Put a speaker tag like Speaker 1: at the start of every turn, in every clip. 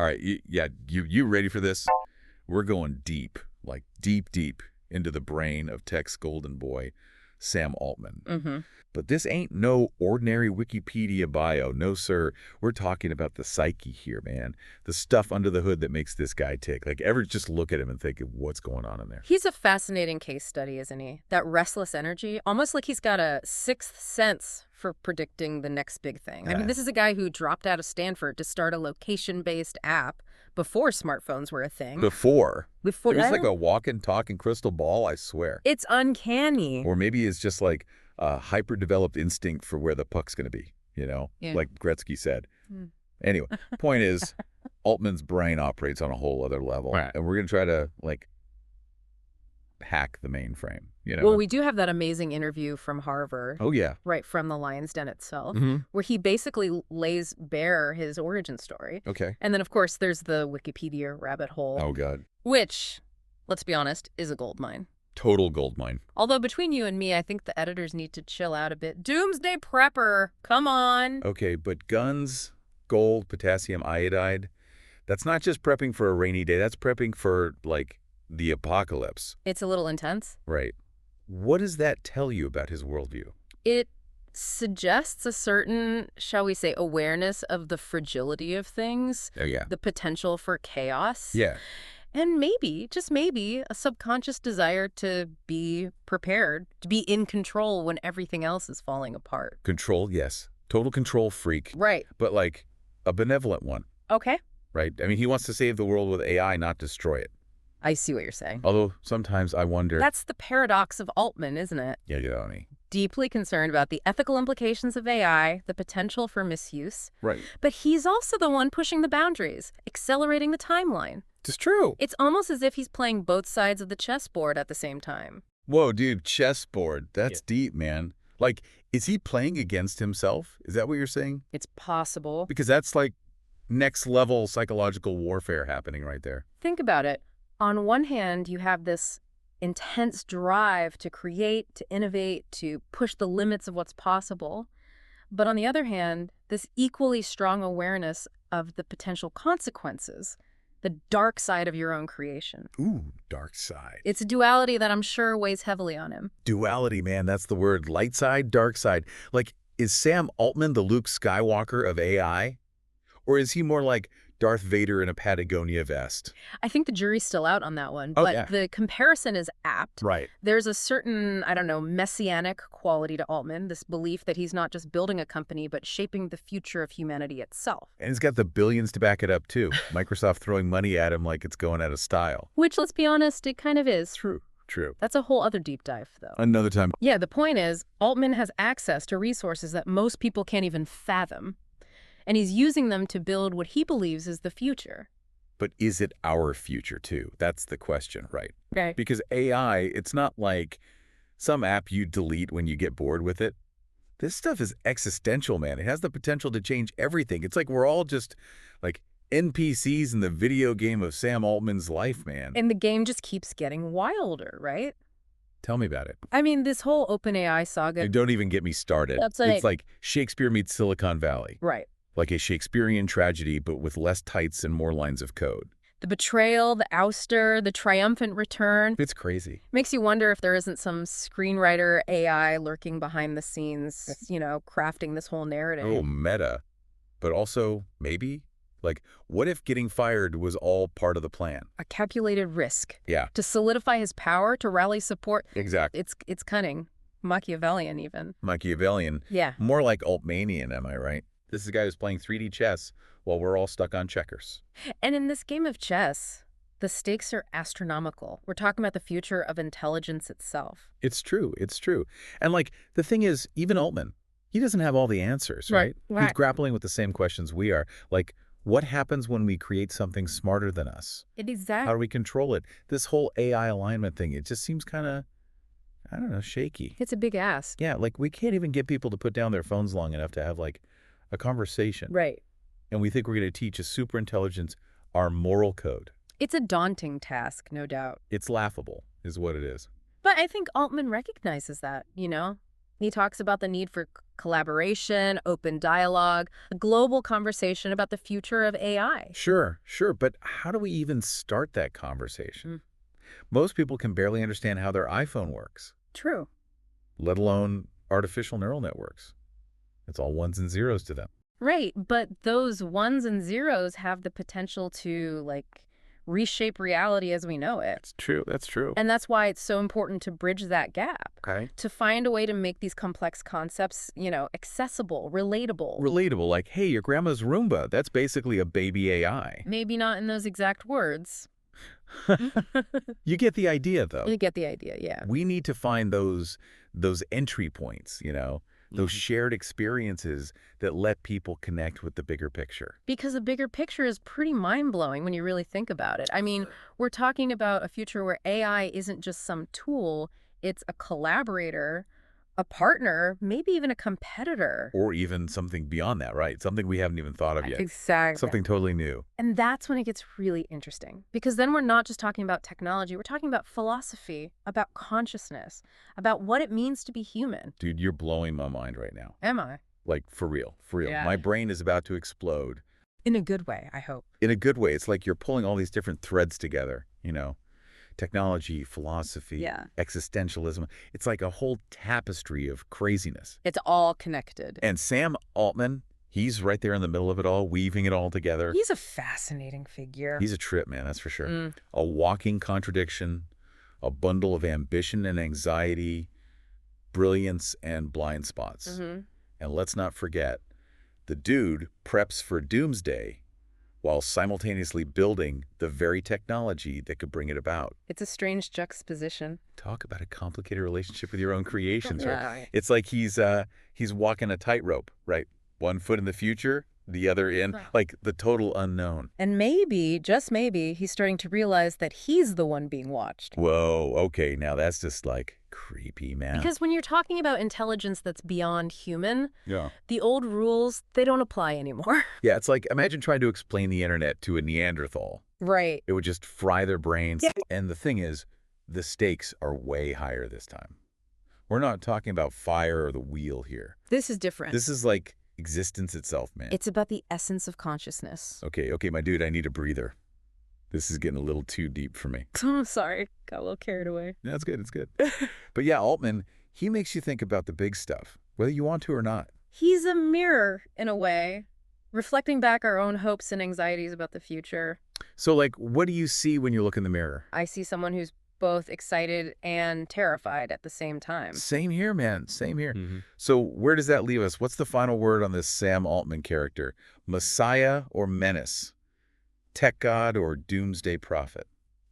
Speaker 1: All right, you ready for this? We're going deep, like deep into the brain of tech's golden boy, Sam Altman.
Speaker 2: Mm-hmm.
Speaker 1: But this ain't no ordinary Wikipedia bio. No, sir. We're talking about the psyche here, man. The stuff under the hood that makes this guy tick. Like, ever just look at him and think, what's going on in there?
Speaker 2: He's a fascinating case study, isn't he? That restless energy, almost like he's got a sixth sense for predicting the next big thing. I mean, this is a guy who dropped out of Stanford to start a location-based app before smartphones were a thing.
Speaker 1: Before. It was
Speaker 2: I
Speaker 1: like
Speaker 2: don't-
Speaker 1: a walking, talking crystal ball, I swear.
Speaker 2: It's uncanny.
Speaker 1: Or maybe it's just like a hyper-developed instinct for where the puck's going to be, you know,
Speaker 2: Yeah.
Speaker 1: like Gretzky said.
Speaker 2: Hmm.
Speaker 1: Anyway, point is, Altman's brain operates on a whole other level.
Speaker 3: Right.
Speaker 1: And we're going to try to, like, hack the mainframe, you know?
Speaker 2: Well, we do have that amazing interview from Harvard,
Speaker 1: Oh, yeah.
Speaker 2: right from the Lion's Den itself,
Speaker 3: Mm-hmm.
Speaker 2: where he basically lays bare his origin story.
Speaker 1: Okay.
Speaker 2: And then, of course, there's the Wikipedia rabbit hole,
Speaker 1: Oh, God.
Speaker 2: which, let's be honest, is a goldmine.
Speaker 1: Total goldmine.
Speaker 2: Although between you and me, I think the editors need to chill out a bit. Doomsday prepper, come on.
Speaker 1: Okay, but guns, gold, potassium iodide, that's not just prepping for a rainy day. That's prepping for, like, the apocalypse.
Speaker 2: It's a little intense.
Speaker 1: Right. What does that tell you about his worldview?
Speaker 2: It suggests a certain, shall we say, awareness of the fragility of things,
Speaker 1: Oh, yeah.
Speaker 2: the potential for chaos.
Speaker 1: Yeah.
Speaker 2: And maybe, just maybe, a subconscious desire to be prepared, to be in control when everything else is falling apart.
Speaker 1: Control, yes. Total control freak.
Speaker 2: Right.
Speaker 1: But, like, a benevolent one,
Speaker 2: Okay.
Speaker 1: right? I mean, he wants to save the world with AI, not destroy it.
Speaker 2: I see what you're saying.
Speaker 1: Although, sometimes I wonder...
Speaker 2: That's the paradox of Altman, isn't it?
Speaker 1: Yeah, you know me.
Speaker 2: Deeply concerned about the ethical implications of AI, the potential for misuse.
Speaker 1: Right.
Speaker 2: But he's also the one pushing the boundaries, accelerating the timeline.
Speaker 1: It's true.
Speaker 2: It's almost as if he's playing both sides of the chessboard at the same time.
Speaker 1: Whoa, dude, chessboard. That's deep, man. Like, is he playing against himself? Is that what you're saying?
Speaker 2: It's possible.
Speaker 1: Because that's like next level psychological warfare happening right there.
Speaker 2: Think about it. On one hand, you have this intense drive to create, to innovate, to push the limits of what's possible. But on the other hand, this equally strong awareness of the potential consequences, the dark side of your own creation.
Speaker 1: Ooh, dark side.
Speaker 2: It's a duality that I'm sure weighs heavily on him.
Speaker 1: Duality, man, that's the word. Light side, dark side. Like, is Sam Altman the Luke Skywalker of AI? Or is he more like Darth Vader in a Patagonia vest?
Speaker 2: I think the jury's still out on that one,
Speaker 1: Oh,
Speaker 2: but
Speaker 1: yeah.
Speaker 2: the comparison is apt.
Speaker 1: Right.
Speaker 2: There's a certain, I don't know, messianic quality to Altman, this belief that he's not just building a company, but shaping the future of humanity itself.
Speaker 1: And he's got the billions to back it up, too. Microsoft throwing money at him like it's going out of style.
Speaker 2: Which, let's be honest, it kind of is.
Speaker 1: True.
Speaker 2: That's a whole other deep dive, though.
Speaker 1: Another time.
Speaker 2: Yeah, the point is, Altman has access to resources that most people can't even fathom. And he's using them to build what he believes is the future.
Speaker 1: But is it our future, too? That's the question, right?
Speaker 2: Right.
Speaker 1: Because AI, it's not like some app you delete when you get bored with it. This stuff is existential, man. It has the potential to change everything. It's like we're all just like NPCs in the video game of Sam Altman's life, man.
Speaker 2: And the game just keeps getting wilder, right?
Speaker 1: Tell me about it.
Speaker 2: I mean, this whole OpenAI saga.
Speaker 1: Don't even get me started.
Speaker 2: That's right.
Speaker 1: It's like Shakespeare meets Silicon Valley.
Speaker 2: Right.
Speaker 1: Like a Shakespearean tragedy, but with less tights and more lines of code.
Speaker 2: The betrayal, the ouster, the triumphant return.
Speaker 1: It's crazy.
Speaker 2: Makes you wonder if there isn't some screenwriter AI lurking behind the scenes, crafting this whole narrative.
Speaker 1: Oh, meta. But also, maybe, like, what if getting fired was all part of the plan?
Speaker 2: A calculated risk.
Speaker 1: Yeah.
Speaker 2: To solidify his power, to rally support.
Speaker 1: Exactly.
Speaker 2: It's cunning. Machiavellian, even.
Speaker 1: Machiavellian.
Speaker 2: Yeah.
Speaker 1: More like Altmanian, am I right? This is a guy who's playing 3D chess while we're all stuck on checkers.
Speaker 2: And in this game of chess, the stakes are astronomical. We're talking about the future of intelligence itself.
Speaker 1: It's true. It's true. And, like, the thing is, even Altman, he doesn't have all the answers, right?
Speaker 2: Right.
Speaker 1: He's grappling with the same questions we are. Like, what happens when we create something smarter than us?
Speaker 2: Exactly.
Speaker 1: How do we control it? This whole AI alignment thing, it just seems kind of, I don't know, shaky.
Speaker 2: It's a big ask.
Speaker 1: Yeah, like, we can't even get people to put down their phones long enough to have, like, a conversation.
Speaker 2: Right.
Speaker 1: And we think we're going to teach a superintelligence our moral code.
Speaker 2: It's a daunting task, no doubt.
Speaker 1: It's laughable, is what it is.
Speaker 2: But I think Altman recognizes that, He talks about the need for collaboration, open dialogue, a global conversation about the future of AI.
Speaker 1: Sure, sure, but how do we even start that conversation? Most people can barely understand how their iPhone works,
Speaker 2: True.
Speaker 1: let alone artificial neural networks. It's all ones and zeros to them.
Speaker 2: Right, but those ones and zeros have the potential to, like, reshape reality as we know it.
Speaker 1: It's true. That's true.
Speaker 2: And that's why it's so important to bridge that gap,
Speaker 1: Okay.
Speaker 2: to find a way to make these complex concepts, accessible, relatable.
Speaker 1: Relatable, like, hey, your grandma's Roomba. That's basically a baby AI.
Speaker 2: Maybe not in those exact words.
Speaker 1: You get the idea, though.
Speaker 2: You get the idea, yeah.
Speaker 1: We need to find those entry points, those shared experiences that let people connect with the bigger picture.
Speaker 2: Because the bigger picture is pretty mind-blowing when you really think about it. I mean, we're talking about a future where AI isn't just some tool, it's a collaborator, a partner, maybe even a competitor.
Speaker 1: Or even something beyond that, right? Something we haven't even thought of yet.
Speaker 2: Exactly.
Speaker 1: Something totally new.
Speaker 2: And that's when it gets really interesting. Because then we're not just talking about technology, we're talking about philosophy, about consciousness, about what it means to be human.
Speaker 1: Dude, you're blowing my mind right now.
Speaker 2: Am I?
Speaker 1: Like, for real, for real.
Speaker 2: Yeah.
Speaker 1: My brain is about to explode.
Speaker 2: In a good way, I hope.
Speaker 1: In a good way. It's like you're pulling all these different threads together, Technology, philosophy,
Speaker 2: Yeah.
Speaker 1: existentialism. It's like a whole tapestry of craziness.
Speaker 2: It's all connected.
Speaker 1: And Sam Altman, he's right there in the middle of it all, weaving it all together.
Speaker 2: He's a fascinating figure.
Speaker 1: He's a trip, man, that's for sure. A walking contradiction, a bundle of ambition and anxiety, brilliance and blind spots. And let's not forget, the dude preps for doomsday while simultaneously building the very technology that could bring it about.
Speaker 2: It's a strange juxtaposition.
Speaker 1: Talk about a complicated relationship with your own creations,
Speaker 2: Yeah.
Speaker 1: right? It's like he's walking a tightrope, right? One foot in the future, the other in, like, the total unknown.
Speaker 2: And maybe, just maybe, he's starting to realize that he's the one being watched.
Speaker 1: Whoa, okay, now that's just, like, creepy, man.
Speaker 2: Because when you're talking about intelligence that's beyond human,
Speaker 1: Yeah.
Speaker 2: the old rules, they don't apply anymore.
Speaker 1: Yeah, it's like, imagine trying to explain the internet to a Neanderthal.
Speaker 2: Right.
Speaker 1: It would just fry their brains.
Speaker 2: Yeah.
Speaker 1: And the thing is, the stakes are way higher this time. We're not talking about fire or the wheel here.
Speaker 2: This is different.
Speaker 1: This is like existence itself, man.
Speaker 2: It's about the essence of consciousness.
Speaker 1: Okay, my dude, I need a breather. This is getting a little too deep for me.
Speaker 2: Oh, sorry. Got a little carried away.
Speaker 1: No, it's good, it's good. But yeah, Altman, he makes you think about the big stuff, whether you want to or not.
Speaker 2: He's a mirror, in a way, reflecting back our own hopes and anxieties about the future.
Speaker 1: So, like, what do you see when you look in the mirror?
Speaker 2: I see someone who's both excited and terrified at the same time.
Speaker 1: Same here, man. Same here. So where does that leave us? What's the final word on this Sam Altman character? Messiah or menace? Tech god or doomsday prophet?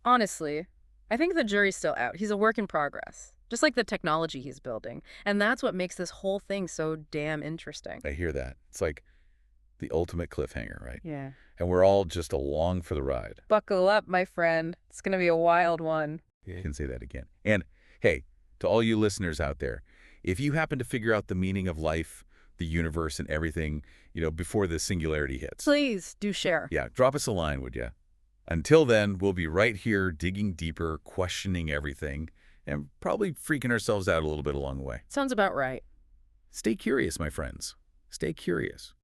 Speaker 2: Honestly, I think the jury's still out. He's a work in progress, just like the technology he's building. And that's what makes this whole thing so damn interesting.
Speaker 1: I hear that. It's like the ultimate cliffhanger, right?
Speaker 2: Yeah.
Speaker 1: And we're all just along for the ride.
Speaker 2: Buckle up, my friend. It's going to be a wild one.
Speaker 1: You can say that again. And hey, to all you listeners out there, if you happen to figure out the meaning of life, the universe, and everything, before the singularity hits,
Speaker 2: Please do share.
Speaker 1: yeah, drop us a line, would you? Until then, we'll be right here digging deeper, questioning everything, and probably freaking ourselves out a little bit along the way.
Speaker 2: Sounds about right.
Speaker 1: Stay curious, my friends. Stay curious.